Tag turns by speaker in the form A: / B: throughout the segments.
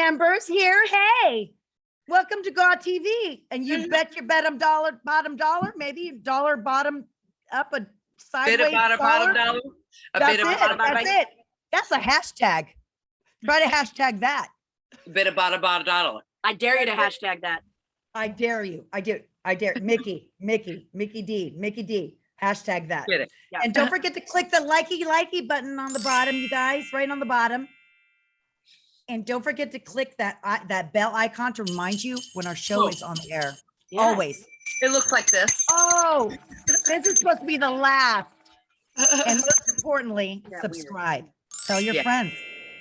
A: members here. Hey, welcome to GAWTV. And you bet your bottom dollar, maybe dollar bottom up a sideways
B: bit about a bottom dollar.
A: That's it. That's a hashtag. Try to hashtag that.
B: A bit about a bottom dollar.
C: I dare you to hashtag that.
A: I dare you. I dare. Mickey D. Hashtag that.
B: Get it.
C: Yeah.
A: And don't forget to click the likey button on the bottom, you guys, right on the bottom. And don't forget to click that bell icon to remind you when our show is on the air.
C: Yes.
A: Always.
B: It looks like this.
A: Oh, this is supposed to be the last. And most importantly, subscribe. Tell your friends.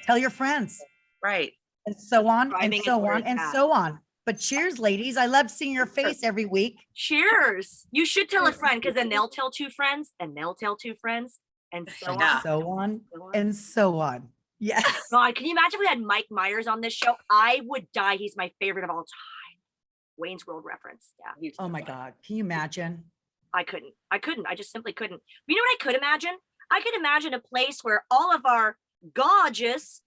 A: Tell your friends.
B: Right.
A: And so on and
C: Subscribing is
A: so
C: where
A: on
C: it's
A: and
C: at.
A: so on. But cheers, ladies. I love seeing your face every week.
C: Cheers. You should tell a friend because then they'll tell two friends and they'll tell two friends and so
B: Yeah.
C: on.
A: So on and so on. Yes.
C: God, can you imagine if we had Mike Myers on this show? I would die. He's my favorite of all time. Wayne's World reference. Yeah.
A: Oh my God. Can you imagine?
C: I couldn't. I just simply couldn't. You know what I could imagine? I could imagine a place where all of our gorgeous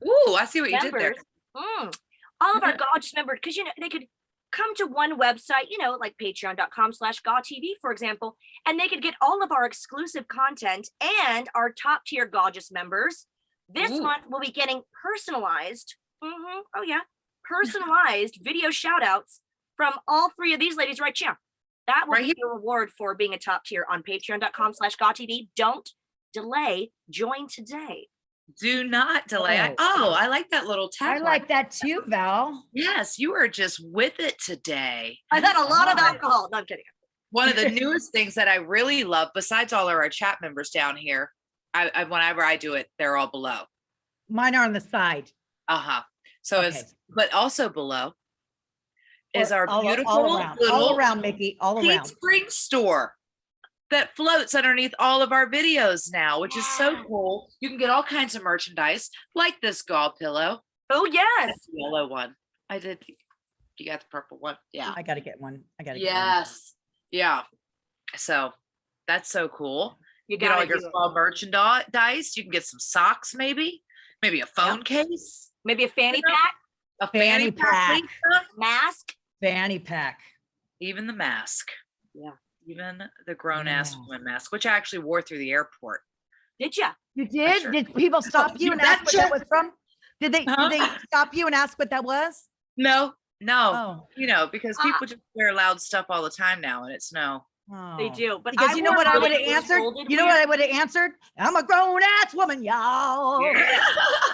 B: Ooh, I see what you did there.
C: members, all of our gorgeous members, because, you know, they could come to one website, you know, like patreon.com/GAWTV, for example, and they could get all of our exclusive content and our top tier gorgeous members. This month, we'll be getting personalized. Oh, yeah. Personalized video shout outs from all three of these ladies right here. That will be the reward for being a top tier on patreon.com/GAWTV. Don't delay. Join today.
B: Do not delay. I like that little tagline.
A: I like that too, Val.
B: Yes, you are just with it today.
C: I've had a lot of alcohol. No, I'm kidding.
B: One of the newest things that I really love, besides all of our chat members down here, I whenever I do it, they're all below.
A: Mine are on the side.
B: So it's, but also below is our beautiful
A: all around, Mickey, all around.
B: Heat Spring store that floats underneath all of our videos now, which is so cool. You can get all kinds of merchandise like this GAW pillow.
C: Oh, yes.
B: That's the yellow one. I did. You got the purple one. Yeah.
A: I got to get one.
B: Yes. Yeah. So that's so cool.
C: You
B: get all your fall merchandise. You can get some socks, maybe a phone case,
C: maybe a fanny pack,
B: a fanny pack,
C: mask,
A: fanny pack,
B: even the mask.
C: Yeah.
B: Even the grown-ass woman mask, which I actually wore through the airport.
C: Did you?
A: You did? Sure. Did people stop you and ask what that was from? Did they stop you and ask what that was?
B: No. You know, because people just wear loud stuff all the time now, and it's no.
A: Oh.
C: They do, but
A: because you know what I would have answered? You know what I would have answered? I'm a grown-ass woman, y'all.
C: Yeah.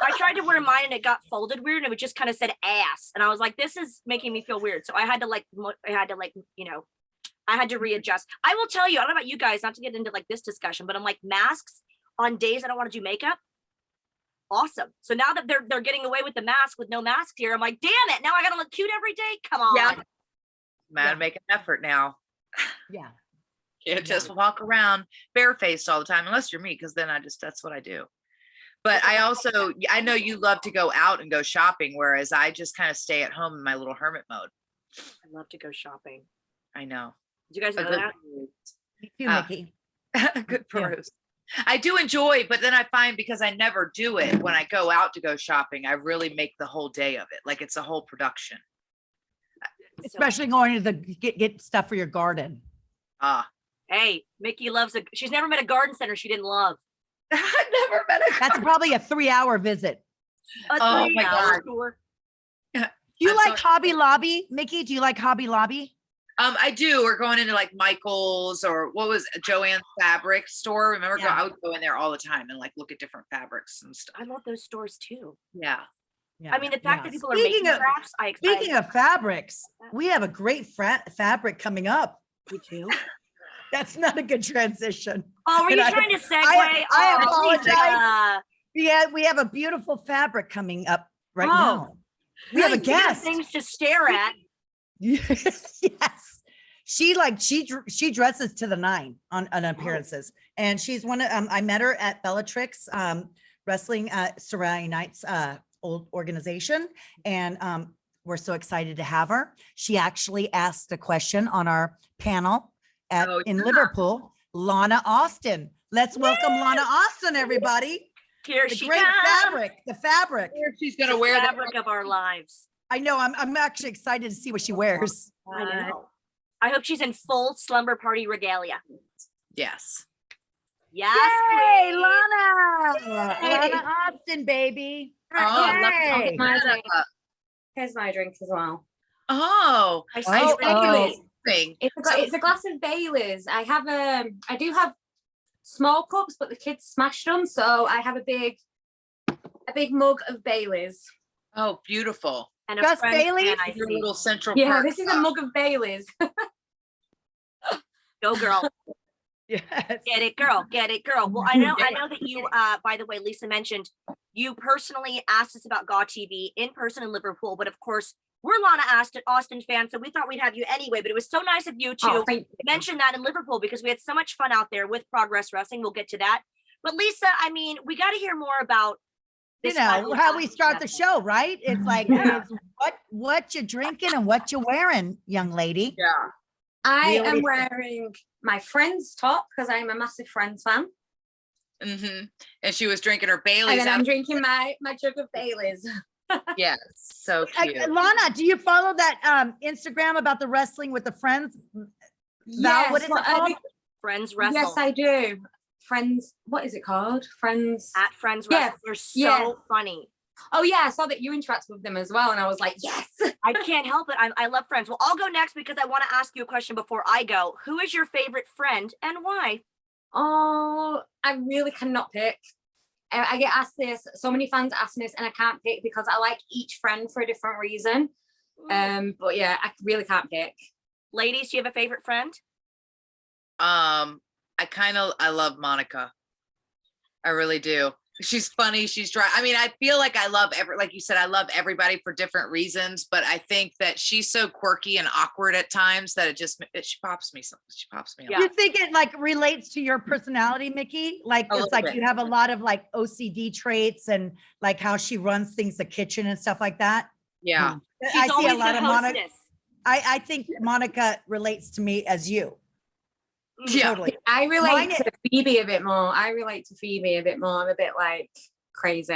C: I tried to wear mine and it got folded weird, and it just kind of said ass, and I was like, this is making me feel weird. So I had to you know, I had to readjust. I will tell you, I don't know about you guys, not to get into like this discussion, but I'm like, masks on days I don't want to do makeup, awesome. So now that they're getting away with the mask with no mask here, I'm like, damn it, now I gotta look cute every day. Come on.
B: Yeah. Man, make an effort now.
A: Yeah.
B: You just walk around barefaced all the time, unless you're me, because then that's what I do. But I know you love to go out and go shopping, whereas I just kind of stay at home in my little hermit mode.
C: I love to go shopping.
B: I know.
C: Did you guys know that?
A: Me too, Mickey.
B: Good peruse. I do enjoy, but then I find because I never do it when I go out to go shopping, I really make the whole day of it. Like it's a whole production.
A: Especially going to get stuff for your garden.
C: Hey, Mickey loves she's never met a garden center she didn't love.
B: I've never met a
A: That's probably a 3-hour visit.
C: Oh my God.
A: Do you like Hobby Lobby, Mickey? Do you like Hobby Lobby?
B: I do. We're going into like Michael's or what was Joann's fabric store. Remember, I would go in there all the time and like look at different fabrics and stuff.
C: I love those stores too.
B: Yeah.
C: I mean, the fact that people are making crafts.
A: Speaking of fabrics, we have a great fabric coming up.
C: We do.
A: That's not a good transition.
C: Oh, were you trying to segue?
A: I apologize. We have a beautiful fabric coming up right now. We have a guest.
C: Things to stare at.
A: Yes. She dresses to the nine on appearances, and she's one of I met her at Bellatrix Wrestling Saturday Nights old organization, and we're so excited to have her. She actually asked a question on our panel in Liverpool. Lana Austin. Let's welcome Lana Austin, everybody.
C: Here
A: The
C: she
A: great
C: comes.
A: fabric, the fabric.
B: She's gonna
C: The
B: wear the
C: fabric of our lives.
A: I know, I'm actually excited to see what she wears.
C: I know. I hope she's in full slumber party regalia.
B: Yes.
C: Yes.
A: Yay,
C: queen.
A: Lana!
D: Hey.
A: Lana Austin, baby.
B: Oh,
A: Yay.
D: My drink. Here's my drink as well.
B: oh,
C: I
A: Oh,
C: see.
D: Baileys.
B: thing.
D: It's a glass of Baileys. I do have small cups, but the kids smashed them, so I have a big mug of Baileys.
B: Oh, beautiful.
C: And a
A: Just
C: friend's
A: Bailey?
C: fan, I
B: Your
C: see.
B: little Central
D: Yeah,
B: Park
D: this is a
B: cup.
D: mug of Baileys.
C: Go girl.
A: Yes.
C: Get it, girl. Get it, girl. Well, I know that you, by the way, Lisa mentioned you personally asked us about GAWTV in person in Liverpool, but of course, we're Lana Austin fans, so we thought we'd have you anyway, but it was so nice of you to
D: Oh, thank you.
C: mention that in Liverpool because we had so much fun out there with Progress Wrestling. We'll get to that. But Lisa, I mean, we got to hear more about
A: You
C: this
A: know,
C: final
A: how we
C: battle
A: start the
C: together.
A: show, right? It's like,
C: Yeah.
A: it's what you drinking and what you wearing, young lady.
B: Yeah.
D: I
A: Really?
D: am wearing my Friends top because I'm a massive Friends fan.
B: Mm-hmm. And she was drinking her
D: And
B: Bailey's
D: then
B: out
D: I'm
B: of
D: drinking my jug of Baileys.
B: yes. So cute.
A: Lana, do you follow that Instagram about the wrestling with the friends?
D: Yes,
A: what is it
D: well,
A: called?
C: Friends Wrestle.
D: yes, I do. Friends, what is it called? Friends.
C: At Friends
D: Yeah,
C: Wrestle. They're so
D: yeah.
C: funny.
D: Oh yeah, I saw that you interact with them as well, and I was like, yes.
C: I can't help it. I love Friends. Well, I'll go next because I want to ask you a question before I go. Who is your favorite friend and why?
D: Oh, I really cannot pick. I get asked this. So many fans ask me this, and I can't pick because I like each friend for a different reason. But yeah, I really can't pick.
C: Ladies, do you have a favorite friend?
B: I love Monica. I really do. She's funny. She's dry. I mean, I feel like like you said, I love everybody for different reasons, but I think that she's so quirky and awkward at times that she pops me. She pops me.
C: Yeah.
A: Do you think it like relates to your personality, Mickey? Like
B: A
A: it's
B: little
A: like
B: bit.
A: you have a lot of like OCD traits and like how she runs things, the kitchen and stuff like that.
B: Yeah.
C: She's
A: I see
C: always
A: a lot
C: the
A: of Monica.
C: hostess.
A: I think Monica relates to me as you.
B: Yeah.
A: Totally.
D: I relate
A: Mine
D: to Phoebe a bit more. I'm a bit like crazy.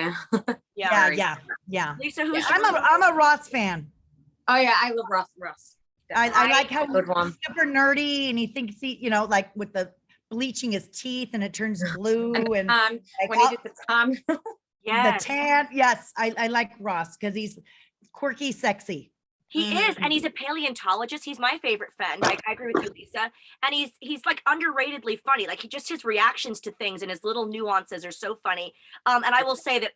A: Yeah,
B: Very.
A: yeah.
C: Lisa, who's
B: Yeah.
C: your
A: I'm a Ross fan.
D: Oh yeah, I love Ross.
A: I like how
D: Good
A: he's
D: one.
A: super nerdy and he thinks like with the bleaching his teeth and it turns blue and
D: And
A: like,
D: when he did the tan.
C: Yes,
A: the tan. Yes, I like Ross because he's quirky, sexy.
C: he is, and he's a paleontologist. He's my favorite friend. I agree with you, Lisa. And he's like underratedly funny. Like his reactions to things and his little nuances are so funny. And I will say that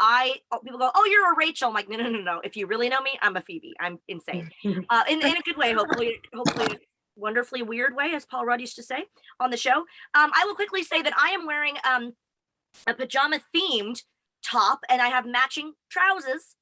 C: people go, "Oh, you're a Rachel." I'm like, no. If you really know me, I'm a Phoebe. I'm insane. In a good way, hopefully wonderfully weird way, as Paul Rudd used to say on the show. I will quickly say that I am wearing a pajama themed top and I have matching trousers.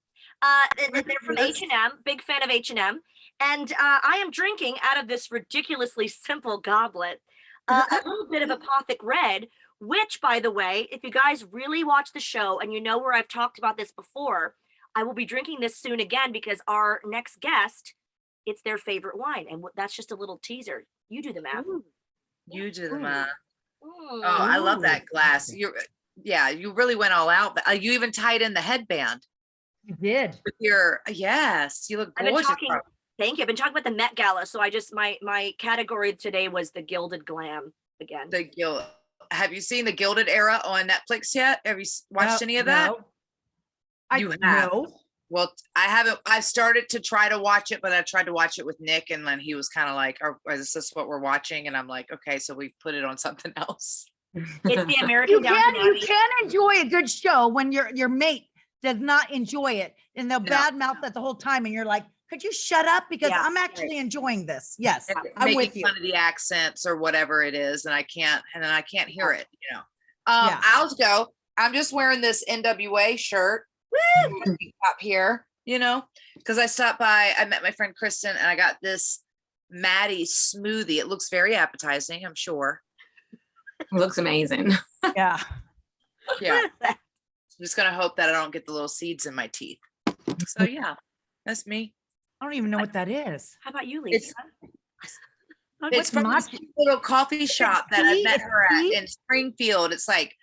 C: They're from H&M, big fan of H&M. And I am drinking out of this ridiculously simple goblet, a little bit of Apothic Red, which, by the way, if you guys really watch the show and you know where I've talked about this before, I will be drinking this soon again because our next guest, it's their favorite wine. And that's just a little teaser. You do the math.
B: You do the math.
C: Mm.
B: Oh, I love
A: Ooh.
B: that glass. You really went all out. You even tied in the headband
A: You did.
B: with yes, you look
C: I've been
B: gorgeous.
C: talking. Thank you. I've been talking about the Met Gala, so I just my category today was the gilded glam again.
B: Have you seen the Gilded Era on Netflix yet? Have you watched any of that?
A: No. I
B: You have.
A: no.
B: Well, I haven't. I started to try to watch it, but I tried to watch it with Nick, and then he was kind of like, "Is this what we're watching?" And I'm like, "Okay, so we put it on something else."
C: It's the American
A: You
C: Downton Abbey.
A: can enjoy a good show when your mate does not enjoy it and they'll
B: Yeah.
A: badmouth it the whole time and you're like, could you shut up? Because
C: Yeah.
A: I'm actually enjoying this. Yes,
B: And
A: I'm
B: making
A: with you.
B: fun of the accents or whatever it is, and I can't hear it.
A: Yeah.
B: I'll go. I'm just wearing this NWA shirt up here, because I stopped by. I met my friend Kristen, and I got this Maddie smoothie. It looks very appetizing, I'm sure.
D: Looks amazing.
A: Yeah.
B: Yeah. I'm just gonna hope that I don't get the little seeds in my teeth. So yeah, that's me.
A: I don't even know what that is.
C: How about you,
B: It's-
C: Lisa?
B: It's from this
A: matcha?
B: little coffee shop that I
A: tea?
B: met
A: It's
B: her at
A: tea?
B: in Springfield. It's like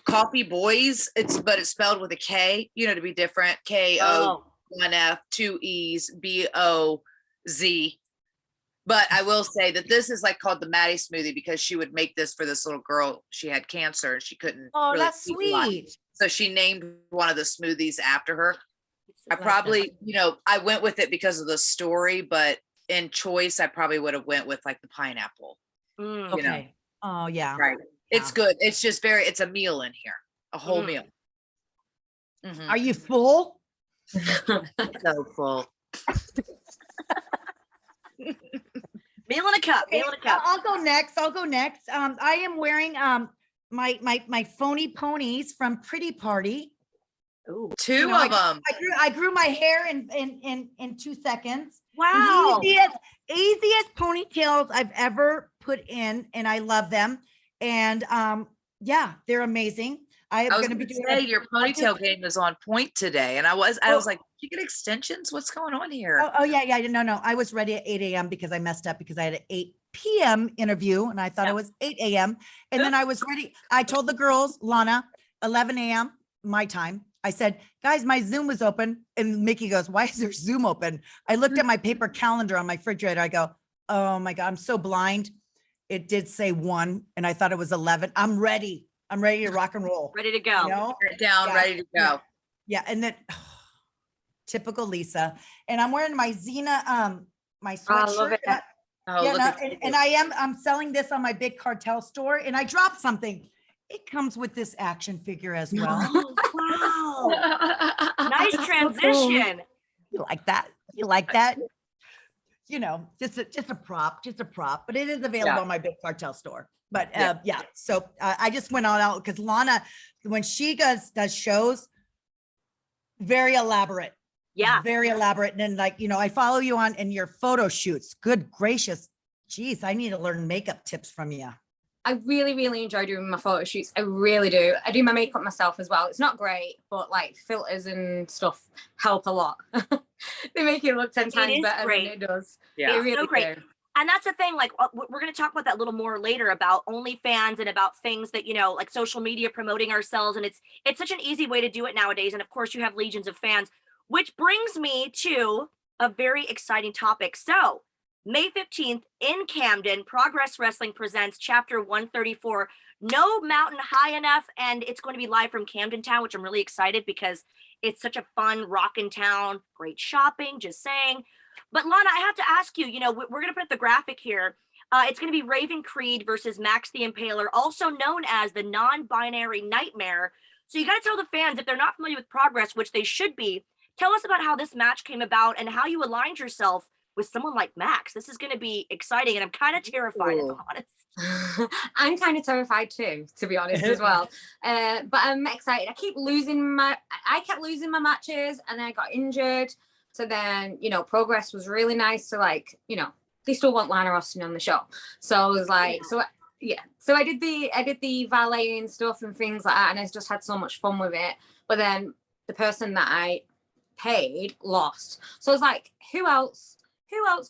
B: Coffee Boys. But it's spelled with a K, to be different. KO, 1F, 2 E's, BOZ. But I will say that this is like called the Maddie smoothie because she would make this for this little girl. She had cancer and she couldn't.
A: Oh,
B: really
A: that's
B: eat a lot.
A: sweet.
B: So she named one of the smoothies after her. I
A: like
B: probably, I went with it because of the story, but in choice, I probably would have went with like the pineapple.
C: Mm.
B: You know.
A: Okay. Oh yeah.
B: Right. It's
A: Yeah.
B: good. It's just it's a meal in here, a whole
C: Mhm.
B: meal. Mhm.
A: Are you full?
B: So full.
C: Meal in a cup.
A: Okay,
C: Meal in a cup.
A: I'll go next. I am wearing my phony ponies from Pretty Party.
C: Ooh.
B: Two
A: I
B: of them.
A: I grew my hair in 2 seconds.
C: Wow.
A: The easiest ponytails I've ever put in, and I love them. And yeah, they're amazing. I am
B: I was
A: going to
B: going
A: be
B: to
A: doing
B: say your ponytail game is on point today, and I was like, you get extensions? What's going on here?
A: Oh yeah. No. I was ready at 8 a.m. because I messed up because I had an 8 p.m. interview and I thought it was 8 a.m. And then I was ready. I told the girls, Lana, 11 a.m. my time. I said, guys, my Zoom was open. And Mickie goes, why is there Zoom open? I looked at my paper calendar on my refrigerator. I go, oh my God, I'm so blind. It did say 1 and I thought it was 11. I'm ready. I'm ready to rock and roll.
C: Ready to go.
A: You know?
B: Sit down,
A: Yeah.
B: ready to go.
A: Yeah. And then typical Lisa. And I'm wearing my Xena, my
D: I love
A: sweatshirt.
D: it.
B: Oh,
A: Yeah,
B: look
A: no,
B: at you.
A: and I'm selling this on my big cartel store and I dropped something. It comes with this action figure as well.
C: Oh, wow. Nice
D: So cool.
C: transition.
A: You like that? You like that? Just a prop, but it is available
B: Yeah.
A: on my big cartel store. But
B: Yeah.
A: yeah, so I just went all out because Lana, when she does shows, very elaborate.
C: Yeah.
A: Very elaborate. And then I follow you on in your photo shoots. Good gracious. Geez, I need to learn makeup tips from you.
D: I really, really enjoy doing my photo shoots. I really do. I do my makeup myself as well. It's not great, but like filters and stuff help a lot. They make it look 10 times
C: is
D: better
C: great.
D: than it does.
B: Yeah.
D: They
C: It's
D: really
C: so great.
D: do.
C: And that's the thing, like we're going to talk about that a little more later about OnlyFans and about things that, like social media promoting ourselves. And it's such an easy way to do it nowadays. And of course you have legions of fans, which brings me to a very exciting topic. So May 15th in Camden, Progress Wrestling presents Chapter 134, No Mountain High Enough. And it's going to be live from Camden Town, which I'm really excited because it's such a fun, rockin' town, great shopping, just saying. But Lana, I have to ask you, we're going to put the graphic here. It's going to be Raven Creed versus Max the Impaler, also known as the non-binary nightmare. So you got to tell the fans, if they're not familiar with Progress, which they should be, tell us about how this match came about and how you aligned yourself with someone like Max. This is going to be exciting, and I'm kind of terrified, if I'm honest.
D: I'm kind of terrified too, to be honest, as well. But I'm excited. I kept losing my matches, and then I got injured. So then, Progress was really nice to they still want Lana Austin on the show. So I was like, So I did the valet and stuff and things like that, and I just had so much fun with it. But then the person that I paid lost. So I was like, who else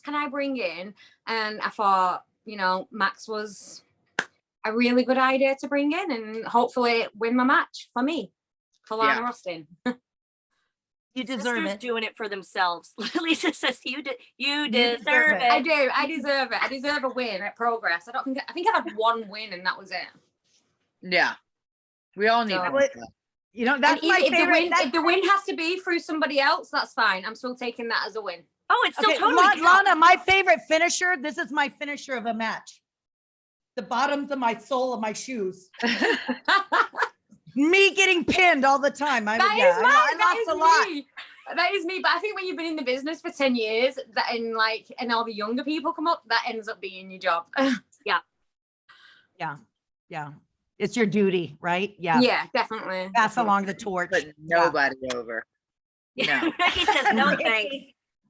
D: can I bring in? And I thought, Max was a really good idea to bring in and hopefully win my match for me, for Lana Austin.
A: You deserve
C: Sisters
A: it.
C: doing it for themselves. Lisa says you deserve
A: deserve
C: it.
A: it.
D: I do. I deserve it. I deserve a win at Progress. I think I had one win and that was it.
B: Yeah. We all need
D: So-
B: one.
A: That's
D: And
A: my
D: if
A: favorite.
D: if the win has to be through somebody else, that's fine. I'm still taking that as a win.
C: Oh, it's still
A: Okay,
C: totally counts.
A: Lana, my favorite finisher. This is my finisher of a match. The bottoms of my sole of my shoes. Me getting pinned all the time. I lost a lot.
D: Me. That is me. But I think when you've been in the business for 10 years, and all the younger people come up, that ends up being your job.
A: Yeah. It's your duty, right? Yeah.
D: Yeah, definitely.
A: Pass along the torch.
B: But nobody over. No.
C: Becky says no thanks.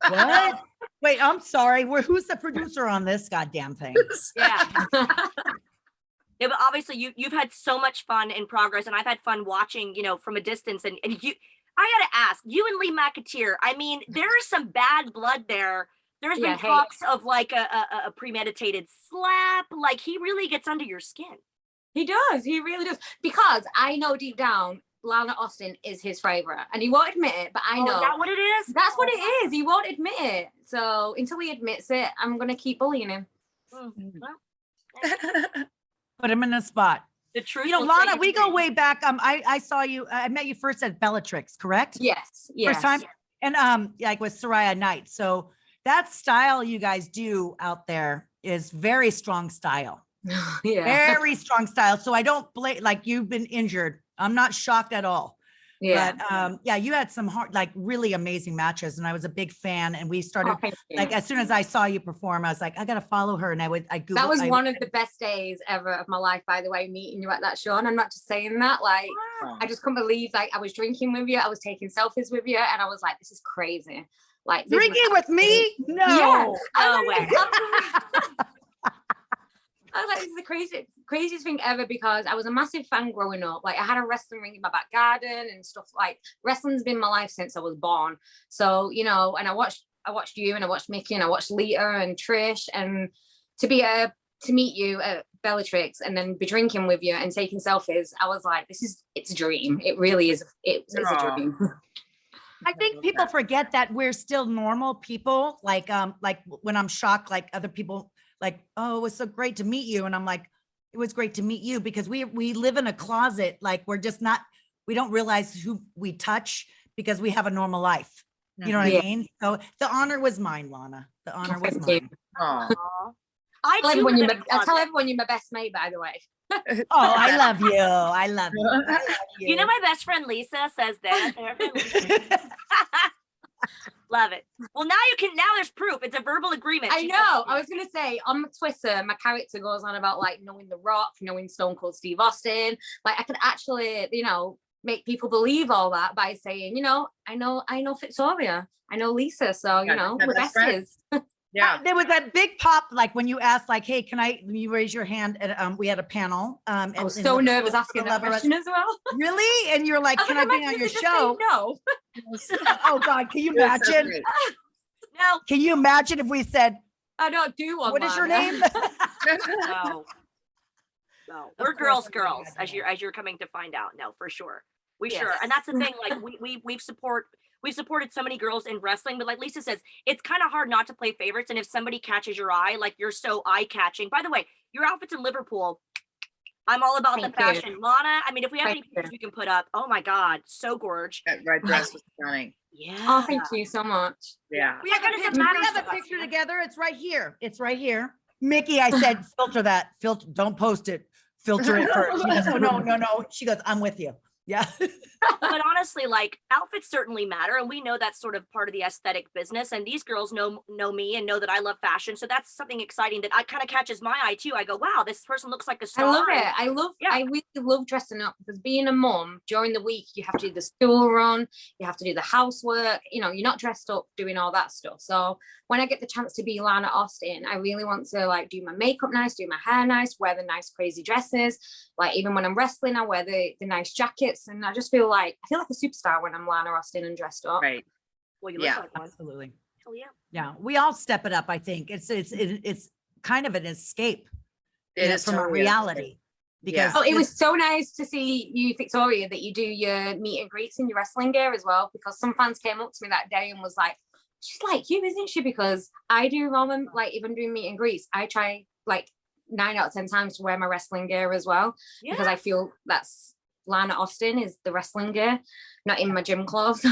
A: What? Wait, I'm sorry. Who's the producer on this goddamn thing?
C: Yeah. Yeah, but obviously you've had so much fun in Progress, and I've had fun watching, from a distance. And you, I gotta ask, you and Lee McAteer, I mean, there is some bad blood there. There's been talks of like a premeditated slap. Like he really gets under your skin.
D: He does. He really does. Because I know deep down, Lana Austin is his favorite, and he won't admit it. But I know
C: Is that what it is?
D: that's what it is. He won't admit it. So until he admits it, I'm gonna keep bullying him.
A: Put him in the spot.
C: The truth.
A: You know,
C: will set
A: Lana,
C: you
A: we go
C: free.
A: way back. I saw you, I met you first at Bellatrix, correct?
D: Yes. Yes.
A: First time? And like with Soraya Knight. So that style you guys do out there is very strong style.
D: Yeah.
A: Very strong style. So I don't blame, like you've been injured. I'm not shocked at all.
D: Yeah.
A: But yeah, you had some hard, like really amazing matches, and I was a big fan. And we started
D: Oh, thank you.
A: like as soon as I saw you perform, I was like, I gotta follow her. And I Googled.
D: That was one of the best days ever of my life, by the way, meeting you at that show. And I'm not just saying that, like, I just couldn't believe, like, I was drinking with you, I was taking selfies with you, and I was like, this is crazy. Like, this was
A: Drinking with me? No.
D: Yeah.
C: No way.
D: I was like, this is the craziest thing ever, because I was a massive fan growing up. Like, I had a wrestling ring in my back garden and stuff. Like, wrestling's been my life since I was born. So, you know, and I watched you, and I watched Mickie, and I watched Lita and Trish, and to meet you at Bellatrix and then be drinking with you and taking selfies, I was like, it's a dream. It really is. It's a dream.
A: I think people forget that we're still normal people. Like when I'm shocked, like other people like, oh, it was so great to meet you. And I'm like, it was great to meet you, because we live in a closet. Like we don't realize who we touch because we have a normal life. You know what I mean? So the honor was mine, Lana. The honor was mine.
B: Aw.
C: I
D: I
C: too live in a
D: tell
C: closet.
D: everyone you're my best mate, by the way.
A: Oh, I love you. I love you. I love
C: You know, my best friend Lisa says that. Love it. Well, now there's proof. It's a verbal agreement.
D: I
C: She
D: know.
C: said-
D: I was gonna say on Twitter, my character goes on about like knowing The Rock, knowing Stone Cold Steve Austin. Like I could actually, you know, make people believe all that by saying, you know, I know Victoria, I know Lisa, so you
B: Yeah,
D: know,
B: my
D: we're
B: best friend.
D: besties.
B: Yeah.
A: There was that big pop, like when you asked, like, hey, you raise your hand? And we had a panel.
D: I was
A: and
D: so
A: the-
D: nervous asking that
A: Celebratory-
D: question as well.
A: Really? And you're like,
D: I was
A: can
D: like,
A: I be
D: imagine
A: on
D: if
A: your
D: they just
A: show?
D: say no.
A: Oh God, can you
B: It was so
A: imagine?
B: great.
C: No,
A: Can you imagine if we said,
D: I don't do one.
A: what is your
D: Lana.
A: name?
C: no. No.
A: Of
C: We're
A: course I'm
C: girls,
A: gonna
C: as
A: imagine
C: you're coming to find out. No, for sure. We
D: Yes.
C: sure. And that's the thing, like we've supported so many girls in wrestling, but like Lisa says, it's kind of hard not to play favorites. And if somebody catches your eye, like you're so eye-catching. By the way, your outfits in Liverpool, I'm all about
D: Thank
C: the
D: you.
C: fashion. Lana, I mean, if we have any
D: Thank you.
C: pictures we can put up, oh my God, so gorge.
B: That red dress was stunning.
C: Yeah.
D: Oh, thank you so much.
B: Yeah.
A: We have
C: Like,
A: a
C: it
A: picture,
C: matters
A: we have a
C: to us,
A: picture
C: yeah.
A: together. It's right here. It's right here. Mickey, I said, filter that. Don't post it. Filter it first. She goes, oh, no. She goes, I'm with you. Yeah.
C: But honestly, like outfits certainly matter, and we know that's sort of part of the aesthetic business. And these girls know me and know that I love fashion, so that's something exciting that I kind of catches my eye too. I go, wow, this person looks like a
D: I
C: star.
D: love it. I really love dressing up, because being a mum during the week, you have to do the school run, you have to do the housework, you know, you're not dressed up doing all that stuff. So when I get the chance to be Lana Austin, I really want to like do my makeup nice, do my hair nice, wear the nice crazy dresses. Like even when I'm wrestling, I wear the nice jackets, and I just feel like a superstar when I'm Lana Austin and dressed up.
B: Right.
C: Well, you
B: Yeah.
C: look like one.
A: Absolutely.
C: Hell yeah.
A: Yeah. We all step it up. I think it's kind of an escape
B: It is
A: from a
B: totally
A: reality. Because
D: Oh, it was so nice to see you, Victoria, that you do your meet and greets in your wrestling gear as well, because some fans came up to me that day and was like, she's like you, isn't she? Because I do Roman, like even doing meet and greets, I try like 9 out of 10 times to wear my wrestling gear as well,
C: Yeah.
D: because I feel that's Lana Austin is the wrestling gear, not in my gym clothes.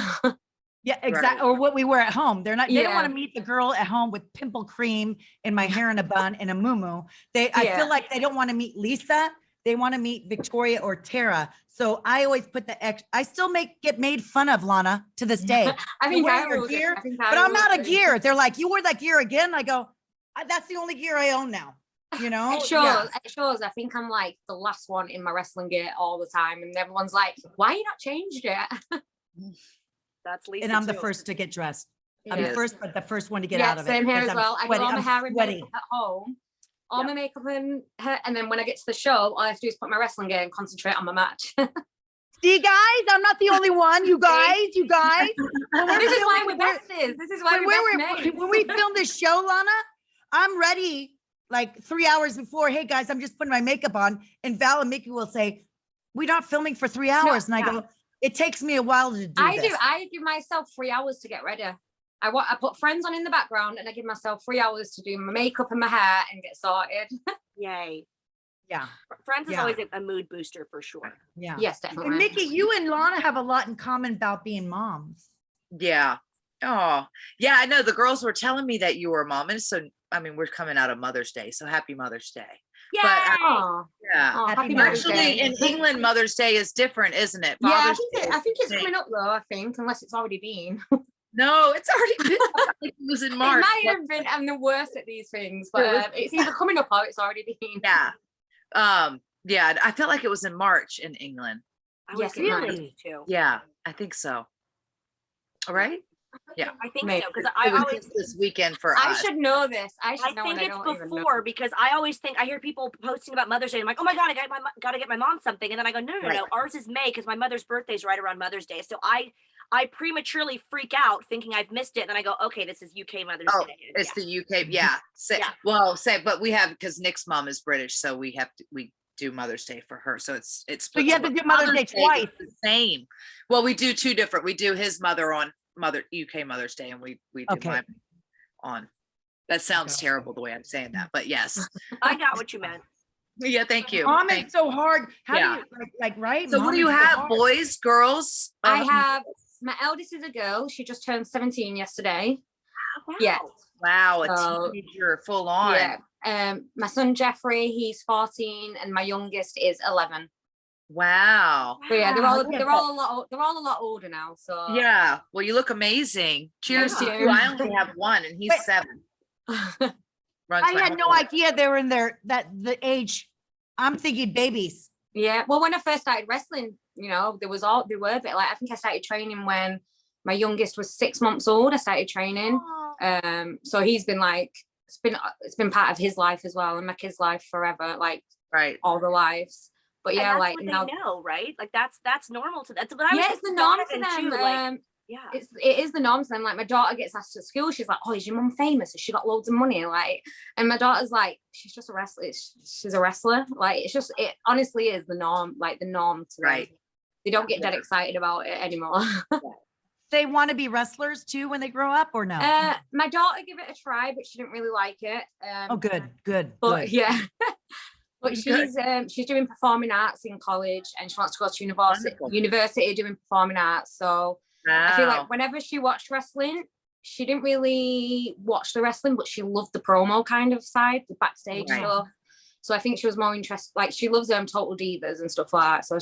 A: Yeah, exactly. Or what we wear at home. They don't
D: Yeah.
A: want to meet the girl at home with pimple cream and my hair in a bun and a muumuu. I
D: Yeah.
A: feel like they don't want to meet Lisa. They want to meet Victoria or Tara. So I always put I still get made fun of, Lana, to this day.
D: I think
A: wear
D: I
A: your
D: will do.
A: gear,
D: I think
A: But
D: I
A: I'm
D: will
A: out of
D: do.
A: gear. They're like, you wore that gear again? I go, that's the only gear I own now. You know?
D: It shows.
A: Yeah.
D: It shows. I think I'm like the last one in my wrestling gear all the time, and everyone's like, "Why are you not changed yet?"
C: That's Lisa.
A: And I'm the
C: too.
A: first to get dressed. I'm
B: Yes.
A: the first, but the first one to get
D: Yeah,
A: out of it.
D: same here
A: because
D: as
A: I'm
D: well. I do
A: sweaty.
D: all my
A: I'm
D: hair and
A: sweaty.
D: makeup at home, all
C: Yeah.
D: my makeup and hair, and then when I get to the show, all I have to do is put my wrestling gear and concentrate on my match.
A: See, guys, I'm not the only one. You guys.
D: this is why we're besties. This is why we're best mates.
A: when we film this show, Lana, I'm ready like 3 hours before, hey guys, I'm just putting my makeup on. And Val and Mickie will say, we're not filming for 3 hours. And I go, it takes me a while to do this.
D: I give myself 3 hours to get ready. I put Friends on in the background and I give myself 3 hours to do my makeup and my hair and get sorted.
C: Yay.
A: Yeah.
C: Friends is always a mood booster for sure.
A: Yeah.
D: Yes, definitely.
A: And Mickie, you and Lana have a lot in common about being moms.
B: Yeah. Oh, yeah. I know the girls were telling me that you were a mom. And so, I mean, we're coming out of Mother's Day. So happy Mother's Day.
C: Yay!
D: Oh,
B: Yeah.
D: oh,
A: Happy
D: happy
A: Mother's
D: Mother's
B: Actually,
D: Day.
B: in England, Mother's Day is different, isn't it?
D: Yeah,
B: Father's
D: I think it's
B: Day.
D: coming up though, I think, unless it's already been.
B: No, it's already been. I think it was in
D: It
B: March.
D: might have been, I'm the worst at these things, but it's either coming up or it's already been.
B: Yeah. Yeah, I felt like it was in March in England.
C: I was
D: Yes,
C: getting
D: really?
C: confused too.
B: Yeah, I think so. All right. Yeah.
C: I think
D: Maybe.
C: so because
B: It was
C: always
B: just this weekend for
D: I
B: us.
D: should know this. I should
C: I
D: know.
C: think
D: and
C: it's
D: don't even know.
C: before because I always think I hear people posting about Mother's Day. I'm like, oh my god, gotta get my mom something, and then I go, no,
B: Right.
C: ours is May because my mother's birthday is right around Mother's Day. So I prematurely freak out thinking I've missed it, and then I go, okay, this is UK Mother's
B: Oh,
C: Day.
B: it's the UK. Yeah.
C: Yeah.
B: Well, but we have, because Nick's mom is British, so we do Mother's Day for her. So it's
A: So you have to do Mother's Day
B: is
A: twice.
B: the same. Well, we do two different. We do his mother on UK Mother's Day, and we do
A: Okay.
B: mine on. That sounds terrible the way I'm saying that, but yes.
C: I got what you meant.
B: Yeah, thank you.
A: Mom
B: Thank
A: is so hard. How
B: Yeah.
A: do you like right?
B: So what
A: Mom
B: do you
A: is so
B: have?
A: hard.
B: Boys, girls?
D: I have, my eldest is a girl. She just turned 17 yesterday.
C: Wow.
D: Yeah.
B: Wow, a
D: So,
B: teenager, full on.
D: Yeah. My son Jeffrey, he's 14, and my youngest is 11.
B: Wow.
D: So yeah, they're
A: Wow,
D: all
A: look at
D: a lot older now. So
B: Yeah. Well, you look amazing. Cheers to
D: Thank
B: you.
D: you.
B: I only have one, and he's
A: Wait.
B: 7.
A: I
B: Runs my
A: had no
B: household.
A: idea they were in the age. I'm thinking babies.
D: Yeah. Well, when I first started wrestling, they were a bit like, I think I started training when my youngest was 6 months old. I started training. So he's been like, it's been part of his life as well, and my kids' life forever, like
B: Right.
D: all the lives. But
C: And
D: yeah,
C: that's
D: like
C: what
D: now,
C: they know, right? Like that's normal to that's what I was
D: yeah, it's the
C: thinking
D: norm to
C: Donovan,
D: them.
C: too, like, yeah.
D: It is the norm to them. Like my daughter gets asked at school, she's like, "Oh, is your mum famous? Has she got loads of money?" Like, and my daughter's like, "She's just a wrestler. She's a wrestler." Like, it honestly is the norm. Like the norm to them.
B: Right.
D: They don't get that excited about it anymore.
A: They want to be wrestlers too when they grow up, or no?
D: My daughter gave it a try, but she didn't really like it.
A: Oh, good.
D: But yeah. But
B: Good.
D: she's doing performing arts in college, and she wants to go to
B: Wonderful.
D: university doing performing arts. So I feel like whenever she watched wrestling, she didn't really watch the wrestling, but she loved the promo kind of side, the backstage
B: Right.
D: stuff. So I think she was more interested, like she loves Total Divas and stuff like that. So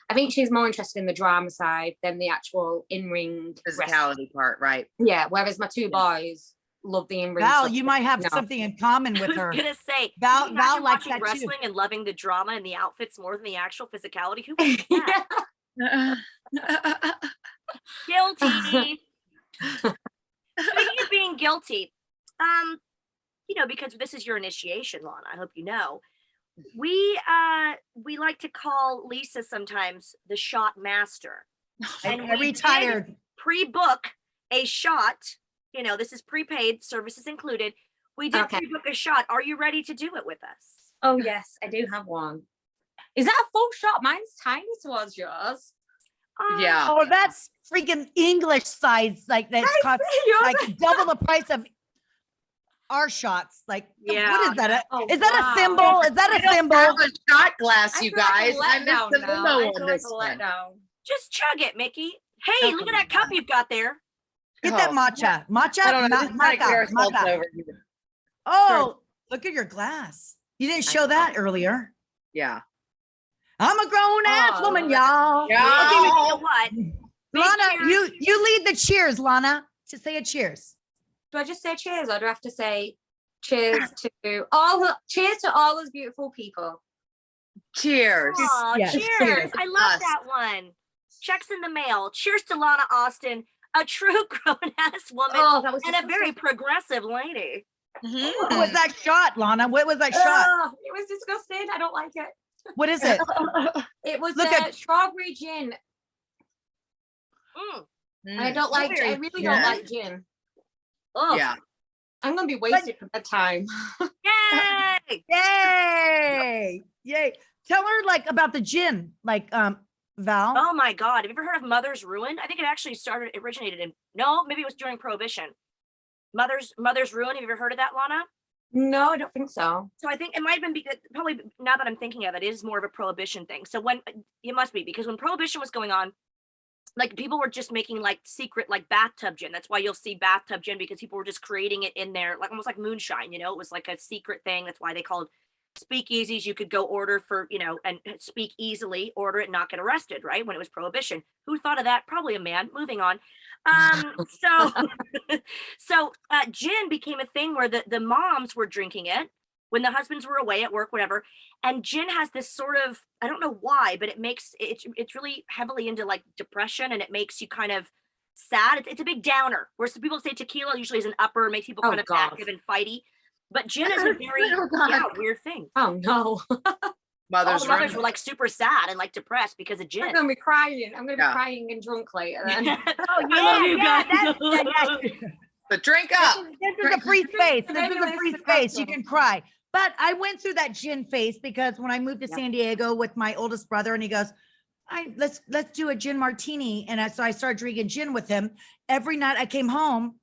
D: I think she's more interested in the drama side than the actual in-ring wrestling.
B: physicality part, right?
D: Yeah, whereas my two boys love the in-ring
A: Val,
D: stuff.
A: you might have
D: No.
A: something in common
C: I
A: with
C: was
A: her.
C: gonna say
A: Val-
C: can you
A: Val
C: imagine
A: likes
C: watching
A: that too.
C: wrestling and loving the drama and the outfits more than the actual physicality. Who would do that? Guilty. Speaking of being guilty, because this is your initiation, Lana. I hope you know. We like to call Lisa sometimes the shot master. And
A: I
C: we
A: retired.
C: Pre-book a shot. This is prepaid, services included. We did
D: Okay.
C: pre-book a shot. Are you ready to do it with us?
D: Oh yes, I do have one. Is that a full shot? Mine's tiny towards yours.
B: Yeah.
A: Oh, that's freaking English size. Like that's cost
D: Yours
A: like double the price of our shots. Like,
C: Yeah.
A: what is that?
D: Oh,
A: Is that
D: wow.
A: a symbol? Is that a symbol?
B: Have a shot glass, you
D: feel like
B: guys.
D: a
B: I missed
D: letdown
B: the
D: now.
B: memo
D: I
B: on
D: feel
B: this
D: like a
B: one.
D: letdown.
C: Just chug it, Mickey. Hey, look at that cup you've got there.
A: Get that matcha. Matcha?
B: I don't know.
A: Ma-
B: This might
A: matcha,
B: wear salt
A: matcha.
B: over you.
A: Oh, look at your glass. You didn't show that earlier.
B: Yeah.
A: I'm a grown ass
D: Oh,
A: woman,
D: look
A: y'all.
B: Yeah.
C: Okay, you know what?
A: Lana,
C: cheers.
A: you lead the cheers, Lana. To say a cheers.
D: Do I just say cheers, or do I have to say cheers to all those beautiful people?
B: Cheers.
C: Aw,
A: Yes,
C: cheers.
A: cheers.
C: I love
B: Us.
C: that one. Checks in the mail. Cheers to Lana Austin, a true grown-ass woman
D: Oh, that was
C: and a
D: disgusting.
C: very progressive lady.
B: Mhm.
A: What was that shot, Lana? What was that shot?
D: Oh, it was disgusting. I don't like it.
A: What is it?
D: It was
A: Look at-
D: strawberry gin.
C: Mm.
D: And I don't like. I really don't
B: Yeah.
D: like gin.
C: Oh,
B: Yeah.
D: I'm gonna be wasted for that time.
C: Yay!
A: Yay! Yay! Tell her like about the gin, like Val.
C: Oh my God. Have you ever heard of Mother's Ruin? I think it actually originated in, no, maybe it was during Prohibition. Mother's Ruin. Have you ever heard of that, Lana?
D: No, I don't think so.
C: So I think it might have been because probably now that I'm thinking of it, it is more of a Prohibition thing. So when it must be because when Prohibition was going on, like people were just making like secret like bathtub gin. That's why you'll see bathtub gin because people were just creating it in there, like almost like moonshine, you know, it was like a secret thing. That's why they called speakeasies. You could go order for, you know, and speak easily, order it, and not get arrested, right? When it was Prohibition. Who thought of that? Probably a man. Moving on. So gin became a thing where the moms were drinking it when the husbands were away at work, whatever. And gin has this sort of, I don't know why, but it's really heavily into like depression, and it makes you kind of sad. It's a big downer. Where some people say tequila usually is an upper, makes people kind of active and fighty. But gin is a very weird thing.
D: Oh no.
C: All the mothers were like super sad and like depressed because of gin.
D: I'm gonna be crying. I'm gonna be crying and drunk later then.
B: But drink up.
A: This is a free space. This is a free space. You can cry. But I went through that gin phase because when I moved to San Diego with my oldest brother, and he goes, let's do a gin martini. And so I started drinking gin with him. Every night I came home,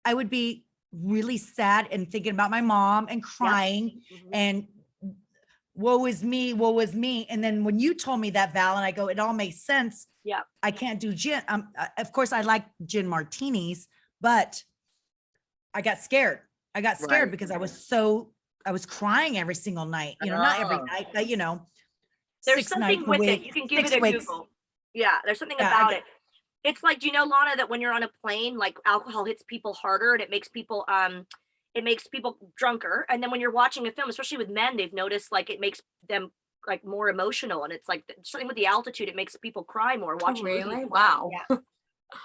A: I would be really sad and thinking about my mom and crying and woe is me, woe is me. And then when you told me that, Val, and I go, it all makes sense.
C: Yeah.
A: I can't do gin. Of course I like gin martinis, but I got scared. I got scared because I was crying every single night, you know, not every night, but you know,
C: there's something with it. You can give it a Google. Yeah. There's something about it. It's like, do you know, Lana, that when you're on a plane, like alcohol hits people harder and it makes people drunker. And then when you're watching a film, especially with men, they've noticed like it makes them like more emotional. And it's like something with the altitude, it makes people cry more watching.
D: Really?
C: movies.
D: Wow.
C: Yeah.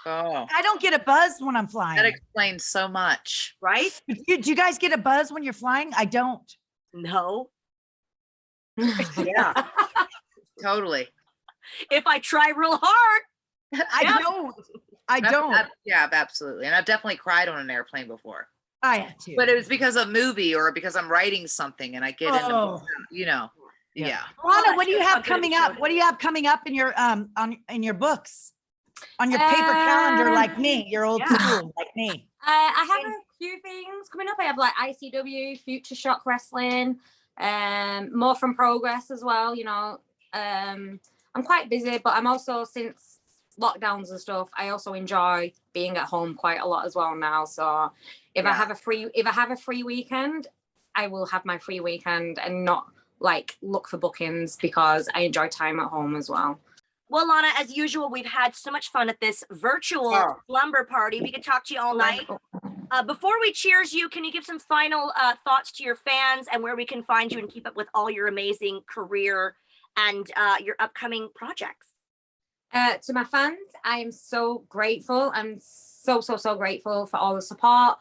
B: Oh,
A: I don't get a buzz when I'm flying.
B: that explains so much.
C: Right?
A: Do you guys get a buzz when you're flying? I don't.
C: No.
B: Yeah, totally.
C: If I try real hard.
A: I don't. I don't.
B: Yeah, absolutely. And I've definitely cried on an airplane before.
A: I had to.
B: But it was because of movie or because I'm writing something and I get into, you know, yeah.
A: Lana, what do you have coming up? What do you have coming up in your in your books? On your paper calendar, like me, your old school, like me.
D: I have a few things coming up. I have like ICW, Future Shock Wrestling, more from Progress as well. You know, I'm quite busy, but I'm also, since lockdowns and stuff, I also enjoy being at home quite a lot as well now. So if I have a free weekend, I will have my free weekend and not like look for bookings because I enjoy time at home as well.
C: Well, Lana, as usual, we've had so much fun at this virtual slumber party. We could talk to you all night. Before we cheers you, can you give some final thoughts to your fans and where we can find you and keep up with all your amazing career and your upcoming projects?
D: To my fans, I am so grateful. I'm so grateful for all the support.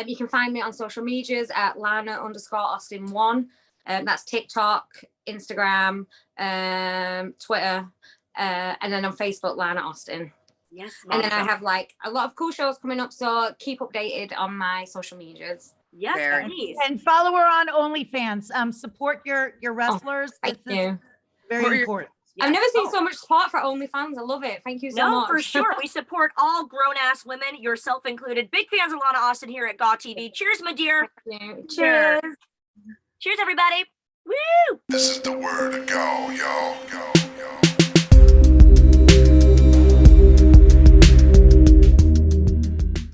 D: You can find me on social medias at Lana_Austin1. That's TikTok, Instagram, Twitter. And then on Facebook, Lana Austin.
C: Yes.
D: And then I have like a lot of cool shows coming up, so keep updated on my social medias.
C: Yes, please.
A: And follow her on OnlyFans. Support your wrestlers.
D: Thank you.
A: Very important.
D: I've never seen so much support for OnlyFans. I love it. Thank you so much.
C: No, for sure. We support all grown-ass women, yourself included. Big fans of Lana Austin here at GAWTV. Cheers, my dear.
D: Cheers.
C: Cheers, everybody. Woo!
E: This is the word to go, yo.